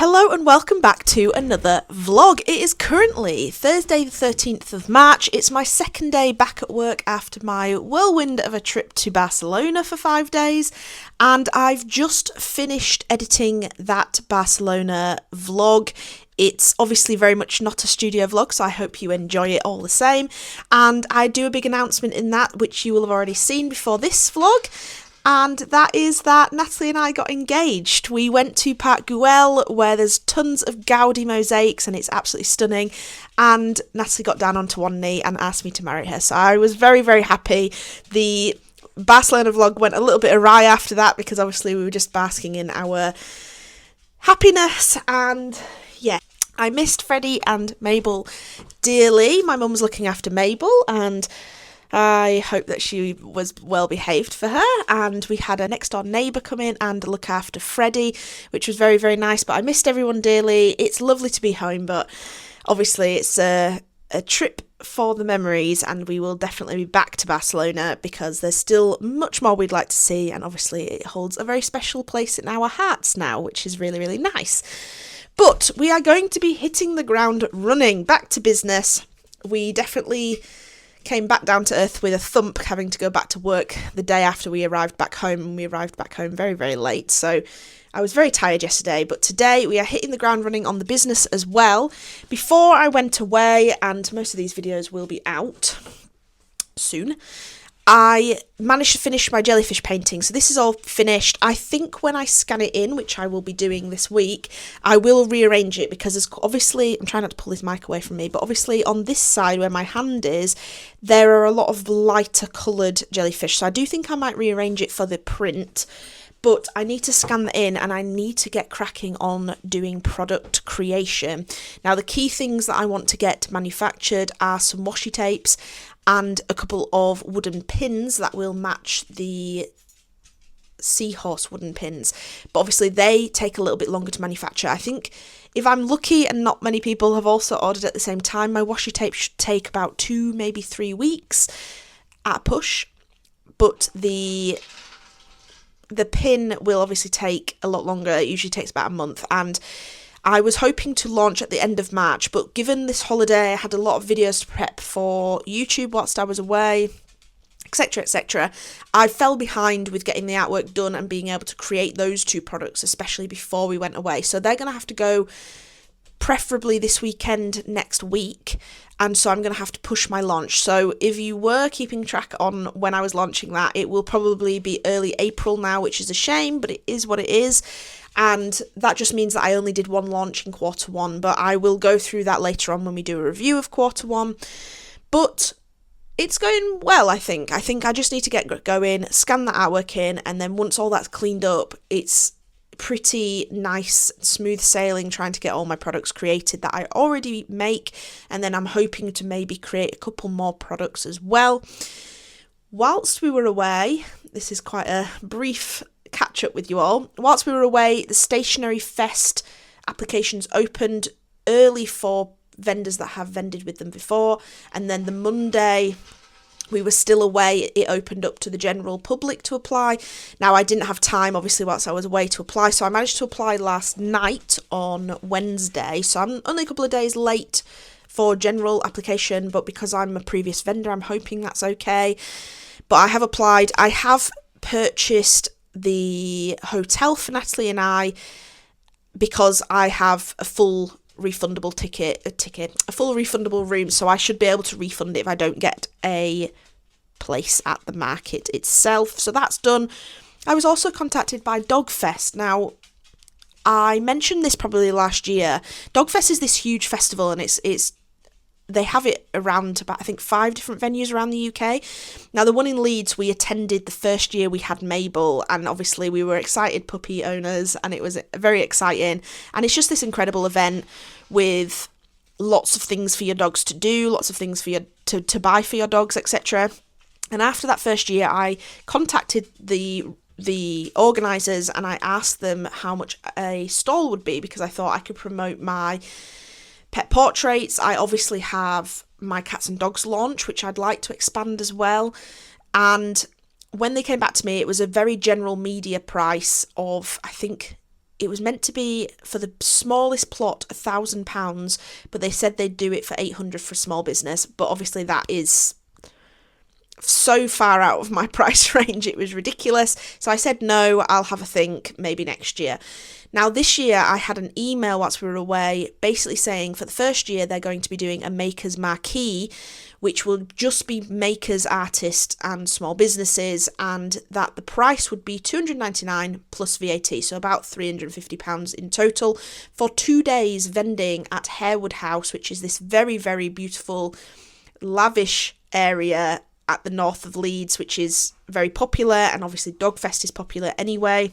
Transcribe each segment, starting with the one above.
Hello and welcome back to another vlog. It is currently Thursday the 13th of March. It's my second day back at work after my whirlwind of a trip to Barcelona for 5 days, and I've just finished editing that Barcelona vlog. It's obviously very much not a studio vlog, so I hope you enjoy it all the same. And I do a big announcement in that, which you will have already seen before this vlog. And that is that Natalie and I got engaged. We went to Park Güell, where there's tons of Gaudi mosaics and it's absolutely stunning. And Natalie got down onto one knee and asked me to marry her. So I was very, very happy. The Barcelona vlog went a little bit awry after that because obviously we were just basking in our happiness. And yeah, I missed Freddie and Mabel dearly. My mum was looking after Mabel and I hope that she was well behaved for her, and we had a next door neighbour come in and look after Freddie, which was very, very nice, but I missed everyone dearly. It's lovely to be home, but obviously it's a trip for the memories, and we will definitely be back to Barcelona because there's still much more we'd like to see, and obviously it holds a very special place in our hearts now, which is really, really nice. But we are going to be hitting the ground running, back to business. We definitely came back down to earth with a thump, having to go back to work the day after we arrived back home, and we arrived back home very, very late, so I was very tired yesterday. But today we are hitting the ground running on the business as well. Before I went away, and most of these videos will be out soon, I managed to finish my jellyfish painting. So this is all finished. I think when I scan it in, which I will be doing this week, I will rearrange it because there's obviously, I'm trying not to pull this mic away from me, but obviously on this side where my hand is, there are a lot of lighter coloured jellyfish. So I do think I might rearrange it for the print, but I need to scan that in and I need to get cracking on doing product creation. Now the key things that I want to get manufactured are some washi tapes and a couple of wooden pins that will match the seahorse wooden pins. But obviously they take a little bit longer to manufacture. I think if I'm lucky and not many people have also ordered at the same time, my washi tape should take about 2, maybe 3 weeks at a push. But the pin will obviously take a lot longer. It usually takes about a month, and I was hoping to launch at the end of March, but given this holiday, I had a lot of videos to prep for YouTube whilst I was away, etc, etc. I fell behind with getting the artwork done and being able to create those 2 products, especially before we went away. So they're going to have to go preferably this weekend next week, and so I'm going to have to push my launch. So if you were keeping track on when I was launching that, it will probably be early April now, which is a shame, but it is what it is. And that just means that I only did one launch in Q1, but I will go through that later on when we do a review of Q1. But it's going well, I think. I think I just need to get going, scan that artwork in, and then once all that's cleaned up, it's pretty nice, smooth sailing trying to get all my products created that I already make, and then I'm hoping to maybe create a couple more products as well. Whilst we were away, this is quite a brief catch up with you all. Whilst we were away, the Stationery Fest applications opened early for vendors that have vended with them before, and then the Monday we were still away, it opened up to the general public to apply. Now I didn't have time obviously whilst I was away to apply, so I managed to apply last night on Wednesday, so I'm only a couple of days late for general application, but because I'm a previous vendor I'm hoping that's okay. But I have applied. I have purchased the hotel for Natalie and I because I have a full refundable a full refundable room, so I should be able to refund it if I don't get a place at the market itself. So that's done. I was also contacted by Dogfest. Now I mentioned this probably last year. Dogfest is this huge festival, and it's they have it around about, I think, 5 different venues around the UK. Now, the one in Leeds, we attended the first year we had Mabel, and obviously we were excited puppy owners, and it was very exciting. And it's just this incredible event with lots of things for your dogs to do, lots of things for you to buy for your dogs, etc. And after that first year, I contacted the organisers and I asked them how much a stall would be, because I thought I could promote my pet portraits. I obviously have my cats and dogs launch, which I'd like to expand as well. And when they came back to me, it was a very general media price of, I think, it was meant to be for the smallest plot £1,000, but they said they'd do it for 800 for a small business. But obviously that is so far out of my price range, it was ridiculous. So I said no, I'll have a think, maybe next year. Now this year I had an email whilst we were away basically saying for the first year they're going to be doing a makers marquee, which will just be makers, artists and small businesses, and that the price would be £299 plus VAT, so about £350 in total, for 2 days vending at Harewood House, which is this very, very beautiful, lavish area at the north of Leeds, which is very popular, and obviously Dogfest is popular anyway.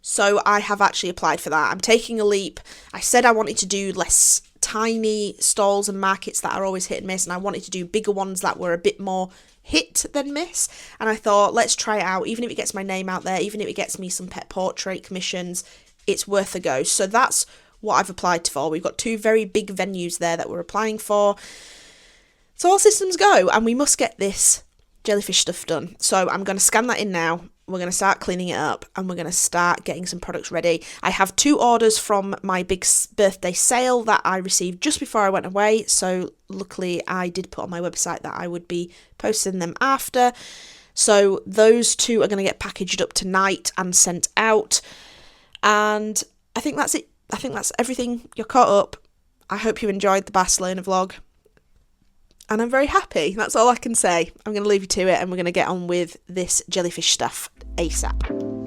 So I have actually applied for that. I'm taking a leap. I said I wanted to do less tiny stalls and markets that are always hit and miss, and I wanted to do bigger ones that were a bit more hit than miss. And I thought, let's try it out. Even if it gets my name out there, even if it gets me some pet portrait commissions, it's worth a go. So that's what I've applied for. We've got 2 very big venues there that we're applying for. So all systems go, and we must get this jellyfish stuff done. So I'm going to scan that in now. We're going to start cleaning it up, and we're going to start getting some products ready. I have 2 orders from my big birthday sale that I received just before I went away. So luckily I did put on my website that I would be posting them after. So those 2 are going to get packaged up tonight and sent out. And I think that's it. I think that's everything. You're caught up. I hope you enjoyed the Barcelona vlog. And I'm very happy. That's all I can say. I'm going to leave you to it, and we're going to get on with this jellyfish stuff ASAP.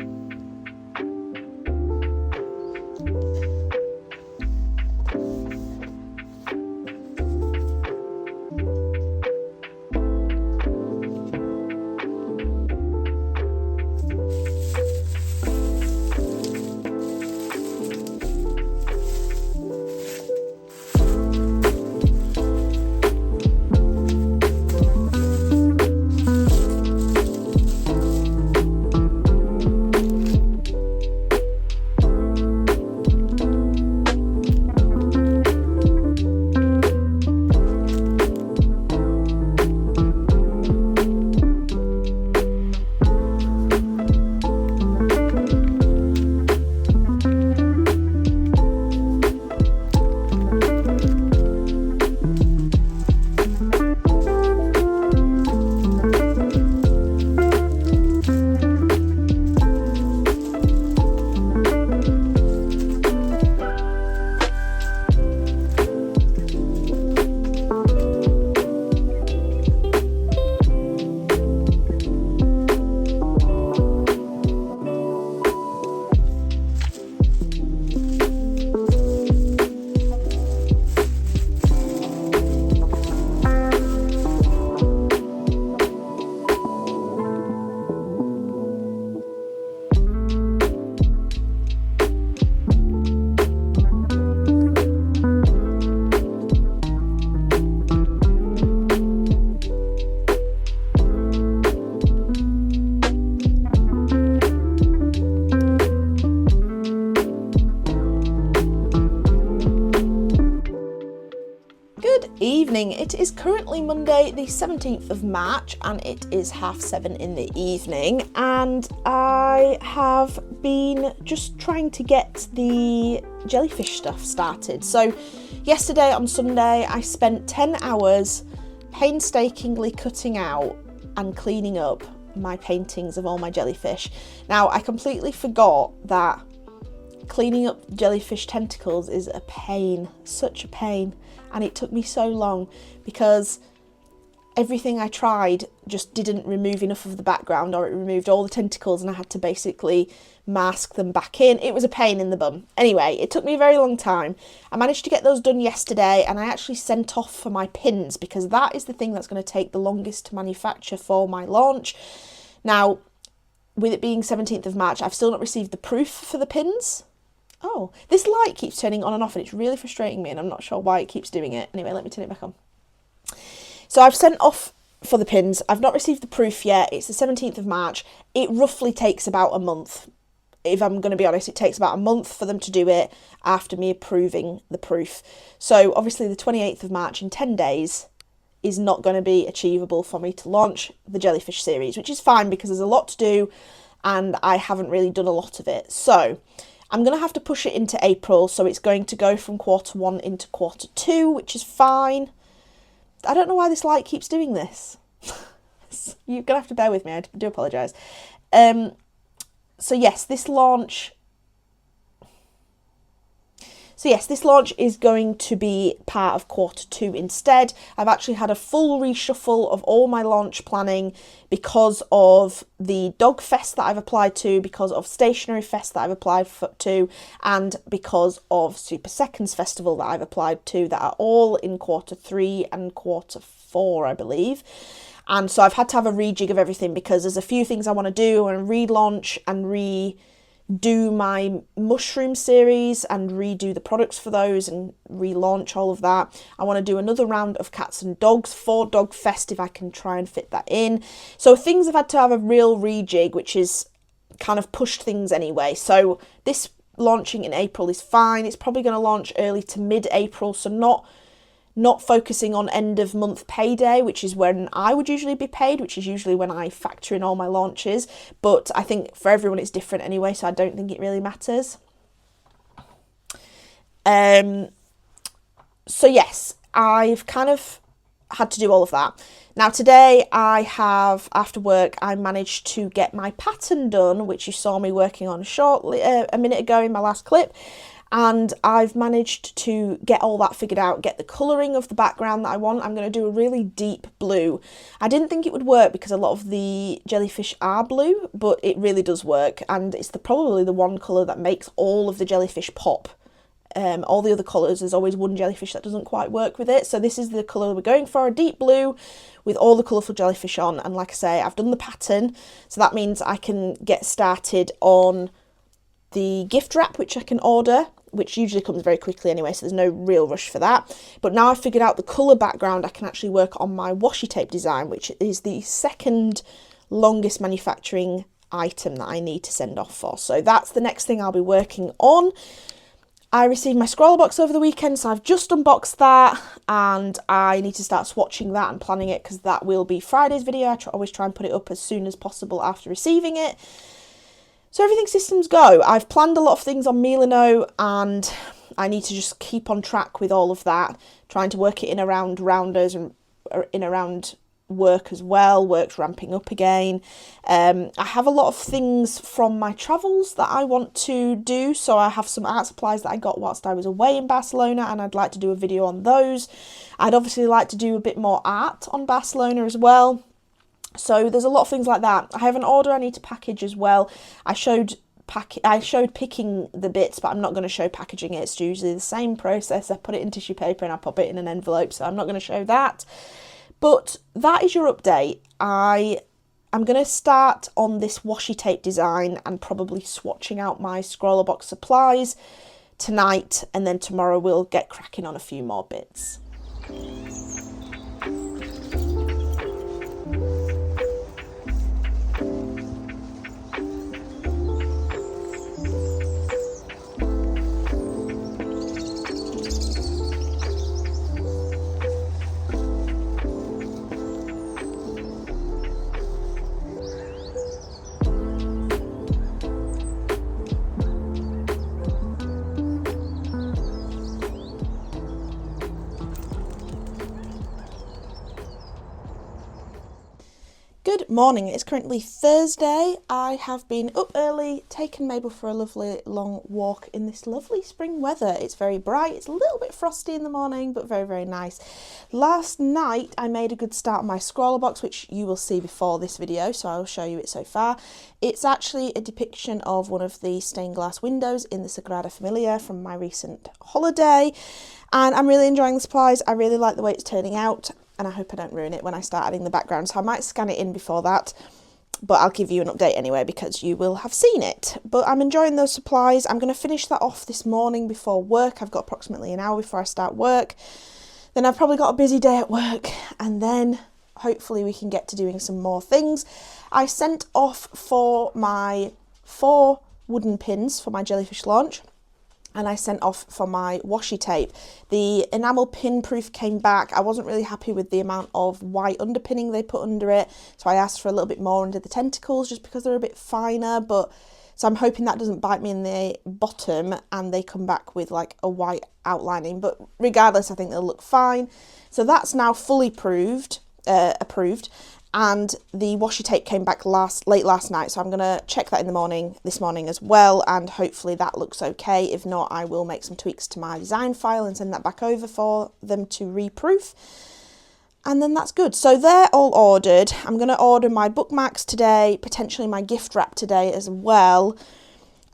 Evening. It is currently Monday the 17th of March and it is 7:30 in the evening, and I have been just trying to get the jellyfish stuff started. So yesterday on Sunday I spent 10 hours painstakingly cutting out and cleaning up my paintings of all my jellyfish. Now I completely forgot that cleaning up jellyfish tentacles is a pain, such a pain, and it took me so long because everything I tried just didn't remove enough of the background, or it removed all the tentacles and I had to basically mask them back in. It was a pain in the bum. Anyway, it took me a very long time. I managed to get those done yesterday, and I actually sent off for my pins because that is the thing that's going to take the longest to manufacture for my launch. Now, with it being 17th of March, I've still not received the proof for the pins. Oh, this light keeps turning on and off and it's really frustrating me, and I'm not sure why it keeps doing it. Anyway, let me turn it back on. So I've sent off for the pins. I've not received the proof yet. It's the 17th of March. It roughly takes about a month. If I'm going to be honest, it takes about a month for them to do it after me approving the proof. So obviously the 28th of March in 10 days is not going to be achievable for me to launch the jellyfish series, which is fine because there's a lot to do and I haven't really done a lot of it. So I'm going to have to push it into April, so it's going to go from quarter 1 into quarter 2, which is fine. I don't know why this light keeps doing this. You're going to have to bear with me, I do apologise. So yes, this launch is going to be part of quarter 2 instead. I've actually had a full reshuffle of all my launch planning because of the Dog Fest that I've applied to, because of Stationery Fest that I've applied to, and because of Super Seconds Festival that I've applied to, that are all in quarter 3 and quarter 4, I believe. And so I've had to have a rejig of everything because there's a few things I want to do and relaunch and redo my mushroom series and redo the products for those and relaunch all of that. I want to do another round of cats and dogs for Dog Fest if I can try and fit that in. So things have had to have a real rejig, which is kind of pushed things anyway. So this launching in April is fine. It's probably going to launch early to mid-April, so not focusing on end of month payday, which is when I would usually be paid, which is usually when I factor in all my launches. But I think for everyone it's different anyway, so I don't think it really matters. So yes, I've kind of had to do all of that. Now today after work, I managed to get my pattern done, which you saw me working on shortly, a minute ago in my last clip. And I've managed to get all that figured out, get the colouring of the background that I want. I'm going to do a really deep blue. I didn't think it would work because a lot of the jellyfish are blue, but it really does work. And it's probably the one colour that makes all of the jellyfish pop. All the other colours, there's always one jellyfish that doesn't quite work with it. So this is the colour we're going for, a deep blue with all the colourful jellyfish on. And like I say, I've done the pattern. So that means I can get started on the gift wrap, which I can order, which usually comes very quickly anyway, so there's no real rush for that. But now I've figured out the colour background, I can actually work on my washi tape design, which is the second longest manufacturing item that I need to send off for. So that's the next thing I'll be working on. I received my scroller box over the weekend, so I've just unboxed that, and I need to start swatching that and planning it, because that will be Friday's video. I always try and put it up as soon as possible after receiving it. So everything systems go. I've planned a lot of things on Milano, and I need to just keep on track with all of that, trying to work it in around rounders and in around work as well. Work's ramping up again. I have a lot of things from my travels that I want to do. So I have some art supplies that I got whilst I was away in Barcelona, and I'd like to do a video on those. I'd obviously like to do a bit more art on Barcelona as well. So there's a lot of things like that. I have an order I need to package as well. I showed picking the bits, but I'm not going to show packaging it. It's usually the same process. I put it in tissue paper and I pop it in an envelope, so I'm not going to show that. But that is your update. I'm going to start on this washi tape design and probably swatching out my scroller box supplies tonight, and then tomorrow we'll get cracking on a few more bits. Good morning, it's currently Thursday. I have been up early, taken Mabel for a lovely long walk in this lovely spring weather. It's very bright, it's a little bit frosty in the morning, but very, very nice. Last night I made a good start on my scroller box, which you will see before this video, so I'll show you it so far. It's actually a depiction of one of the stained glass windows in the Sagrada Familia from my recent holiday, and I'm really enjoying the supplies. I really like the way it's turning out, and I hope I don't ruin it when I start adding the background, so I might scan it in before that, but I'll give you an update anyway because you will have seen it. But I'm enjoying those supplies. I'm going to finish that off this morning before work. I've got approximately an hour before I start work. Then I've probably got a busy day at work, and then hopefully we can get to doing some more things. I sent off for my 4 wooden pins for my jellyfish launch. and I sent off for my washi tape. The enamel pin proof came back. I wasn't really happy with the amount of white underpinning they put under it, so I asked for a little bit more under the tentacles just because they're a bit finer, but so I'm hoping that doesn't bite me in the bottom and they come back with like a white outlining, but regardless I think they'll look fine. So that's now fully approved, and the washi tape came back late last night, so I'm going to check that this morning as well, and hopefully that looks okay. If not, I will make some tweaks to my design file and send that back over for them to reproof, and then that's good. So they're all ordered. I'm going to order my bookmarks today, potentially my gift wrap today as well,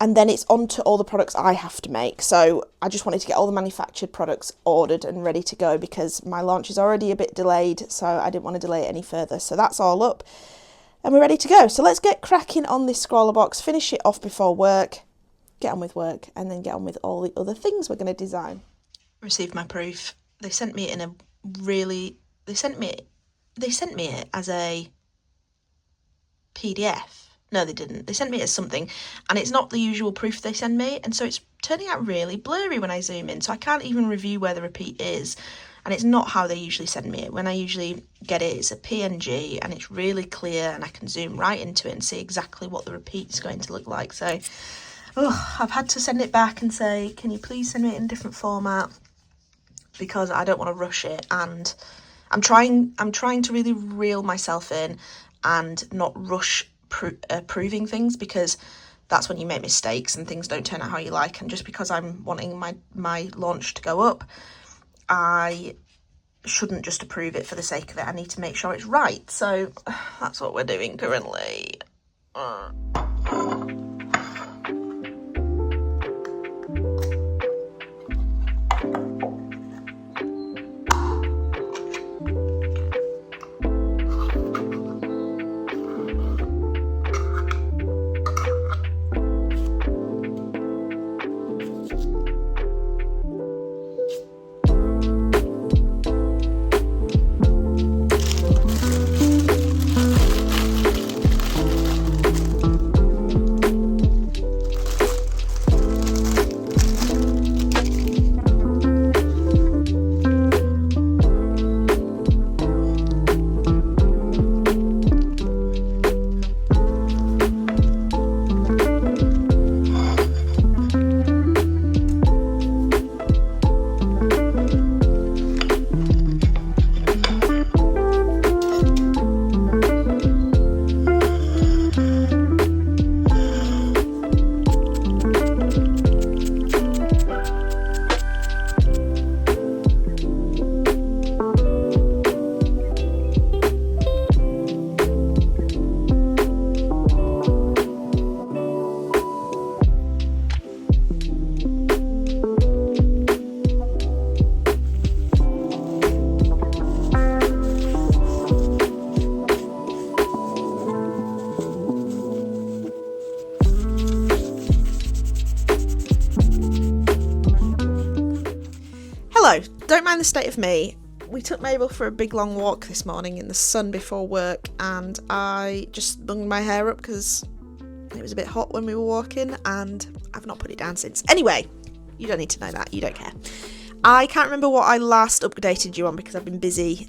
and then it's on to all the products I have to make. So I just wanted to get all the manufactured products ordered and ready to go because my launch is already a bit delayed, so I didn't want to delay it any further. So that's all up and we're ready to go. So let's get cracking on this scrawler box, finish it off before work, get on with work, and then get on with all the other things we're going to design. Received my proof. They sent me it in a really... They sent me it as a PDF. No, they didn't. They sent me it as something, and it's not the usual proof they send me, and so it's turning out really blurry when I zoom in, so I can't even review where the repeat is, and it's not how they usually send me it. When I usually get it, it's a PNG, and it's really clear, and I can zoom right into it and see exactly what the repeat is going to look like. So, I've had to send it back and say, can you please send me it in a different format, because I don't want to rush it, and I'm trying to really reel myself in and not rush proving things, because that's when you make mistakes and things don't turn out how you like. And just because I'm wanting my launch to go up, I shouldn't just approve it for the sake of it. I need to make sure it's right. So that's what we're doing currently. Hello, don't mind the state of me. We took Mabel for a big long walk this morning in the sun before work, and I just bunged my hair up because it was a bit hot when we were walking, and I've not put it down since. Anyway, you don't need to know that, you don't care. I can't remember what I last updated you on because I've been busy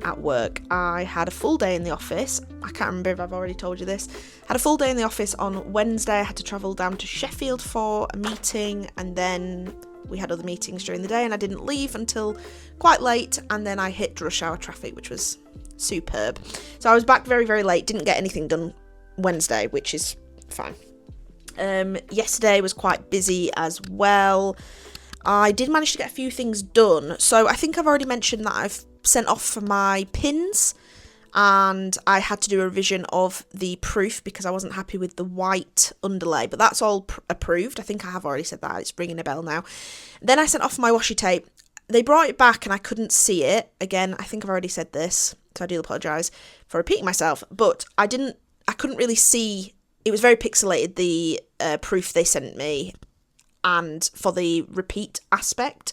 at work. I had a full day in the office. I can't remember if I've already told you this. Had a full day in the office on Wednesday. I had to travel down to Sheffield for a meeting, and then we had other meetings during the day, and I didn't leave until quite late, and then I hit rush hour traffic, which was superb. So I was back very, very late, didn't get anything done Wednesday, which is fine. Yesterday was quite busy as well. I did manage to get a few things done. So I think I've already mentioned that I've sent off for my pins, and I had to do a revision of the proof because I wasn't happy with the white underlay, but that's all approved. I think I have already said that. It's ringing a bell now. Then I sent off my washi tape. They brought it back and I couldn't see it. Again, I think I've already said this, so I do apologise for repeating myself, but I couldn't really see. It was very pixelated, the proof they sent me, and for the repeat aspect.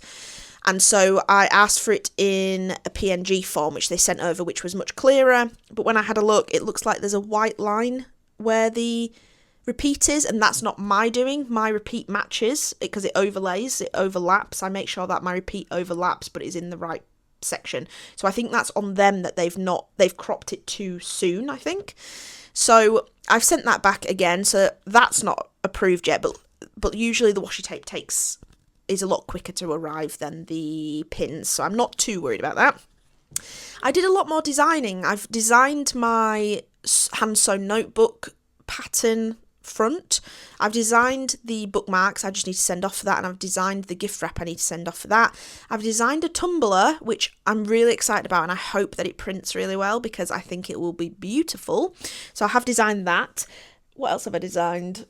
And so I asked for it in a PNG form, which they sent over, which was much clearer. But when I had a look, it looks like there's a white line where the repeat is, and that's not my doing. My repeat matches because it overlays, it overlaps. I make sure that my repeat overlaps but is in the right section. So I think that's on them that they've cropped it too soon, I think. So I've sent that back again, so that's not approved yet, but usually the washi tape is a lot quicker to arrive than the pins, so I'm not too worried about that. I did a lot more designing. I've designed my hand sewn notebook pattern front. I've designed the bookmarks, I just need to send off for that, and I've designed the gift wrap I need to send off for that. I've designed a tumbler, which I'm really excited about, and I hope that it prints really well because I think it will be beautiful. So I have designed that. What else have I designed?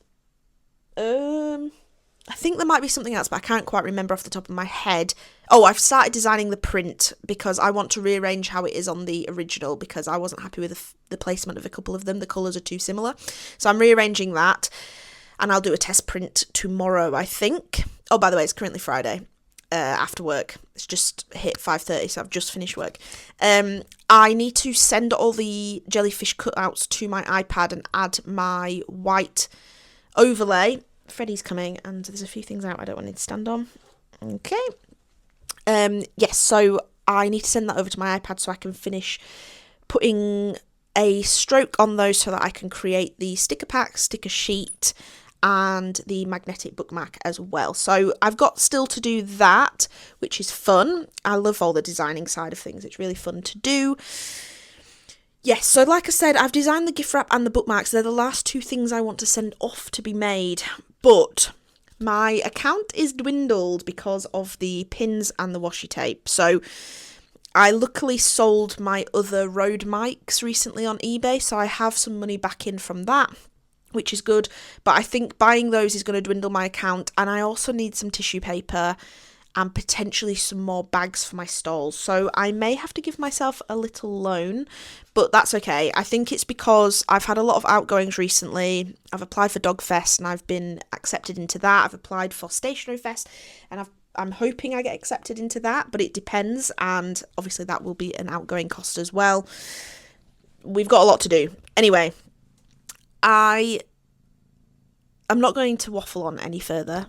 I think there might be something else, but I can't quite remember off the top of my head. Oh, I've started designing the print because I want to rearrange how it is on the original because I wasn't happy with the placement of a couple of them. The colours are too similar. So I'm rearranging that, and I'll do a test print tomorrow, I think. Oh, by the way, it's currently Friday after work. It's just hit 5:30, so I've just finished work. I need to send all the jellyfish cutouts to my iPad and add my white overlay. Freddie's coming, and there's a few things out I don't want to stand on. Okay. Yes, so I need to send that over to my iPad so I can finish putting a stroke on those so that I can create the sticker pack, sticker sheet, and the magnetic bookmark as well. So I've got still to do that, which is fun. I love all the designing side of things. It's really fun to do. Yes, so like I said, I've designed the gift wrap and the bookmarks. They're the last two things I want to send off to be made. But my account is dwindled because of the pins and the washi tape. So I luckily sold my other Rode mics recently on eBay, so I have some money back in from that, which is good. But I think buying those is going to dwindle my account, and I also need some tissue paper and potentially some more bags for my stalls. So I may have to give myself a little loan, but that's okay. I think it's because I've had a lot of outgoings recently. I've applied for Dog Fest and I've been accepted into that. I've applied for Stationery Fest and I'm hoping I get accepted into that, but it depends, and obviously that will be an outgoing cost as well. We've got a lot to do. Anyway, I'm not going to waffle on any further.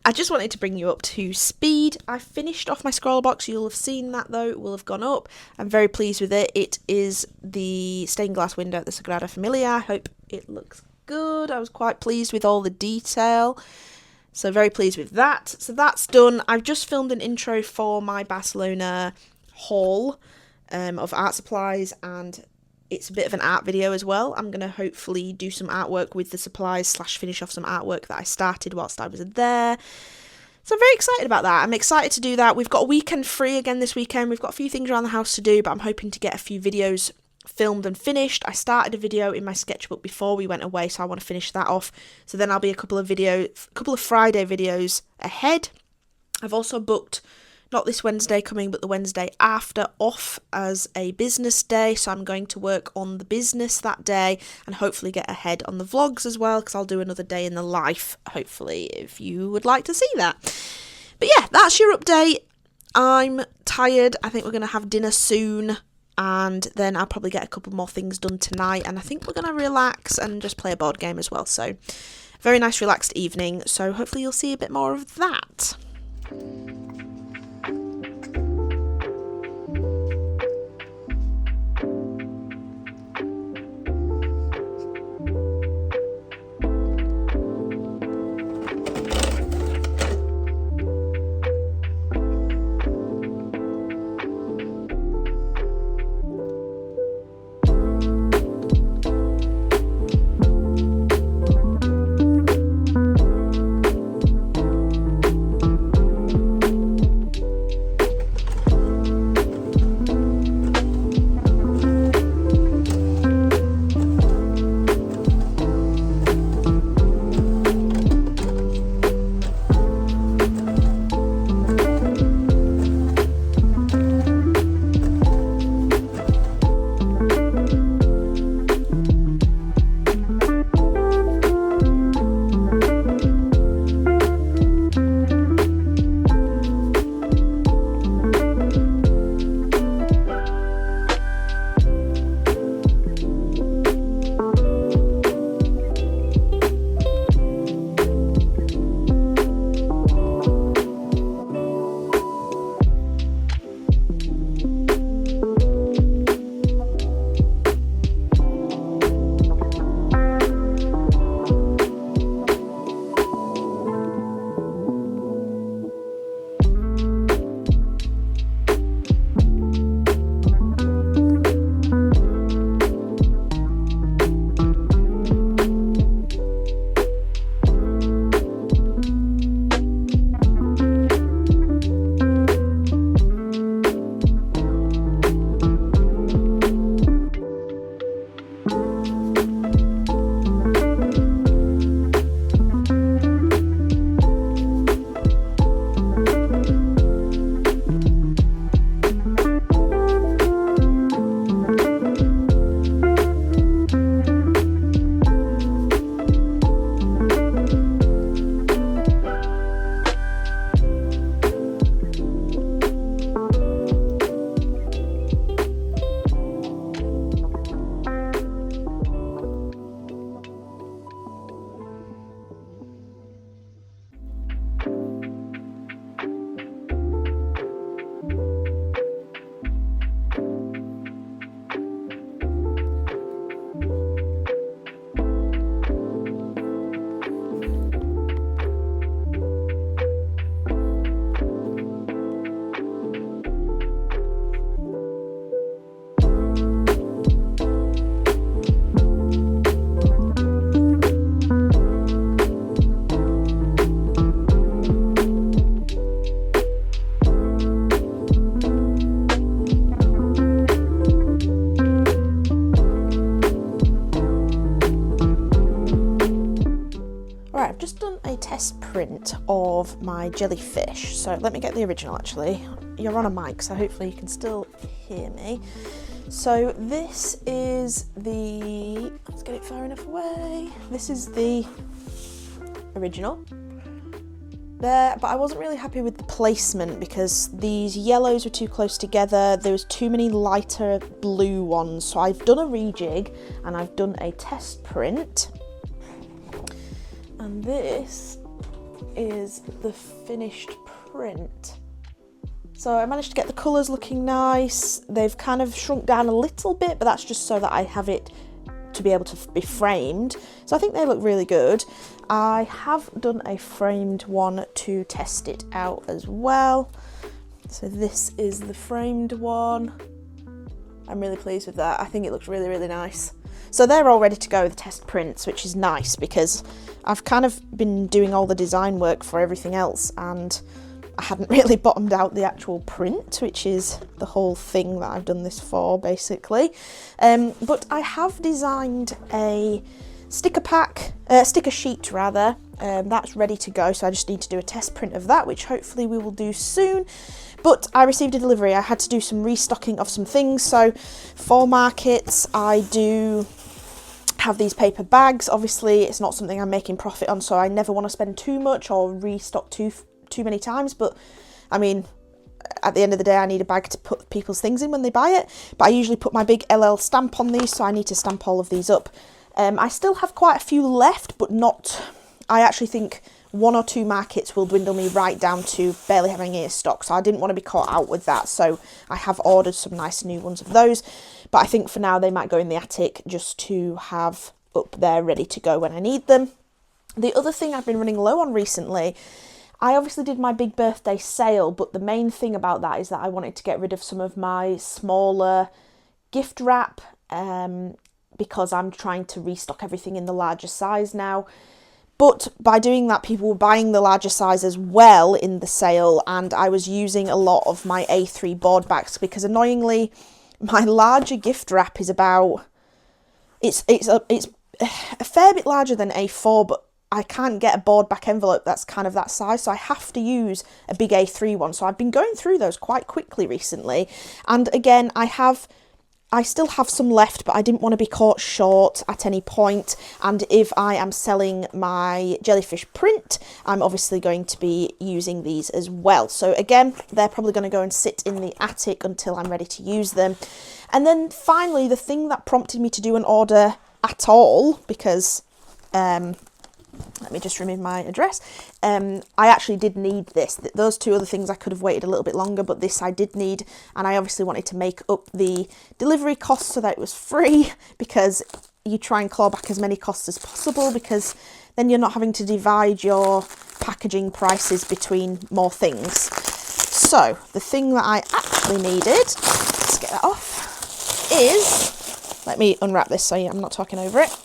I just wanted to bring you up to speed. I finished off my scroll box. You'll have seen that though. It will have gone up. I'm very pleased with it. It is the stained glass window at the Sagrada Familia. I hope it looks good. I was quite pleased with all the detail. So very pleased with that. So that's done. I've just filmed an intro for my Barcelona haul of art supplies, and it's a bit of an art video as well. I'm going to hopefully do some artwork with the supplies / finish off some artwork that I started whilst I was there. So I'm very excited about that. I'm excited to do that. We've got a weekend free again this weekend. We've got a few things around the house to do, but I'm hoping to get a few videos filmed and finished. I started a video in my sketchbook before we went away, so I want to finish that off. So then I'll be a couple of Friday videos ahead. I've also booked not this Wednesday coming, but the Wednesday after off as a business day. So I'm going to work on the business that day and hopefully get ahead on the vlogs as well, because I'll do another day in the life, hopefully, if you would like to see that. But yeah, that's your update. I'm tired. I think we're going to have dinner soon, and then I'll probably get a couple more things done tonight, and I think we're going to relax and just play a board game as well. So very nice relaxed evening. So hopefully you'll see a bit more of that. test print of my jellyfish. So let me get the original actually. You're on a mic, so hopefully you can still hear me. So this is the, let's get it far enough away. This is the original. There, but I wasn't really happy with the placement because these yellows were too close together. There was too many lighter blue ones. So I've done a rejig and I've done a test print. And this is the finished print. So I managed to get the colours looking nice. They've kind of shrunk down a little bit, but that's just so that I have it to be able to be framed. So I think they look really good. I have done a framed one to test it out as well. So this is the framed one. I'm really pleased with that. I think it looks really, really nice. So they're all ready to go with test prints, which is nice because I've kind of been doing all the design work for everything else and I hadn't really bottomed out the actual print, which is the whole thing that I've done this for, basically. But I have designed a sticker sheet rather. That's ready to go, so I just need to do a test print of that, which hopefully we will do soon. But I received a delivery. I had to do some restocking of some things. So for markets, I do have these paper bags. Obviously, it's not something I'm making profit on, so I never want to spend too much or restock too many times. But I mean, at the end of the day, I need a bag to put people's things in when they buy it. But I usually put my big LL stamp on these, so I need to stamp all of these up. I still have quite a few left, but not, I actually think 1 or 2 markets will dwindle me right down to barely having any stock. So I didn't want to be caught out with that. So I have ordered some nice new ones of those. But I think for now they might go in the attic just to have up there ready to go when I need them. The other thing I've been running low on recently, I obviously did my big birthday sale, but the main thing about that is that I wanted to get rid of some of my smaller gift wrap because I'm trying to restock everything in the larger size now. But by doing that, people were buying the larger size as well in the sale, and I was using a lot of my A3 board backs because annoyingly, my larger gift wrap is about, it's a fair bit larger than A4, but I can't get a board back envelope that's kind of that size, so I have to use a big A3 one. So I've been going through those quite quickly recently, and again, I still have some left, but I didn't want to be caught short at any point. And if I am selling my jellyfish print, I'm obviously going to be using these as well. So again, they're probably going to go and sit in the attic until I'm ready to use them. And then finally, the thing that prompted me to do an order at all, because let me just remove my address. I actually did need this. Those 2 other things I could have waited a little bit longer, but this I did need, and I obviously wanted to make up the delivery costs so that it was free, because you try and claw back as many costs as possible, because then you're not having to divide your packaging prices between more things. So the thing that I actually needed, let's get that off, is, let me unwrap this so I'm not talking over it.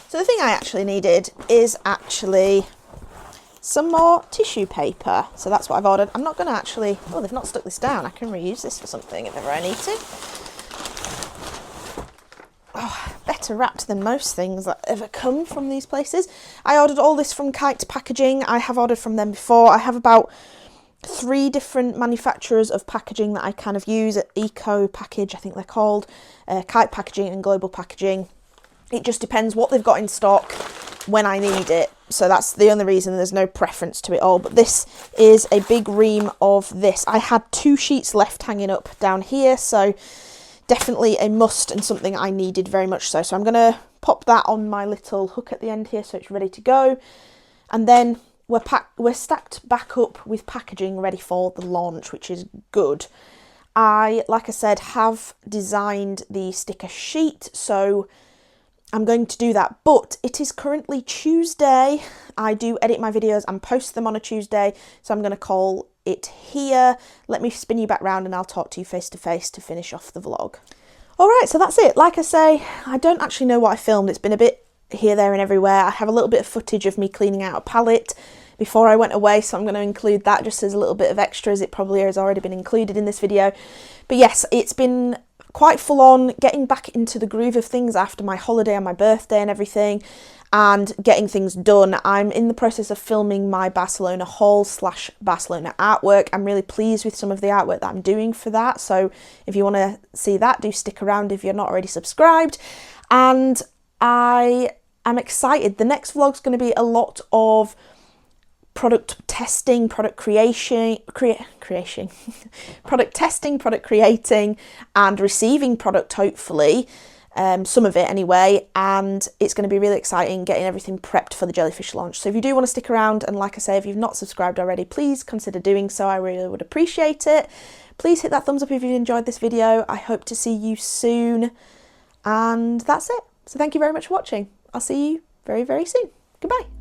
So the thing I actually needed is actually some more tissue paper. So that's what I've ordered. I'm not going to actually, oh, they've not stuck this down. I can reuse this for something if ever I need to. Oh, better wrapped than most things that ever come from these places. I ordered all this from Kite Packaging. I have ordered from them before. I have about 3 different manufacturers of packaging that I kind of use. Eco Package, I think they're called, Kite Packaging and Global Packaging. It just depends what they've got in stock when I need it. So that's the only reason, there's no preference to it all. But this is a big ream of this. I had 2 sheets left hanging up down here, so definitely a must and something I needed very much so. So I'm going to pop that on my little hook at the end here so it's ready to go. And then we're stacked back up with packaging ready for the launch, which is good. I, like I said, have designed the sticker sheet, so I'm going to do that, but it is currently Tuesday. I do edit my videos and post them on a Tuesday, so I'm going to call it here. Let me spin you back round and I'll talk to you face to face to finish off the vlog. Alright, so that's it. Like I say, I don't actually know what I filmed. It's been a bit here, there and everywhere. I have a little bit of footage of me cleaning out a palette before I went away, so I'm going to include that just as a little bit of extras. It probably has already been included in this video. But yes, it's been quite full on getting back into the groove of things after my holiday and my birthday and everything, and getting things done. I'm in the process of filming my Barcelona haul / Barcelona artwork. I'm really pleased with some of the artwork that I'm doing for that, so if you want to see that, do stick around if you're not already subscribed. And I am excited. The next vlog's going to be a lot of product testing, product product testing, product creating and receiving product, hopefully, some of it anyway, and it's going to be really exciting getting everything prepped for the Jellyfish launch. So if you do want to stick around, and like I say, if you've not subscribed already, please consider doing so. I really would appreciate it. Please hit that thumbs up if you enjoyed this video. I hope to see you soon, and that's it. So thank you very much for watching. I'll see you very, very soon. Goodbye.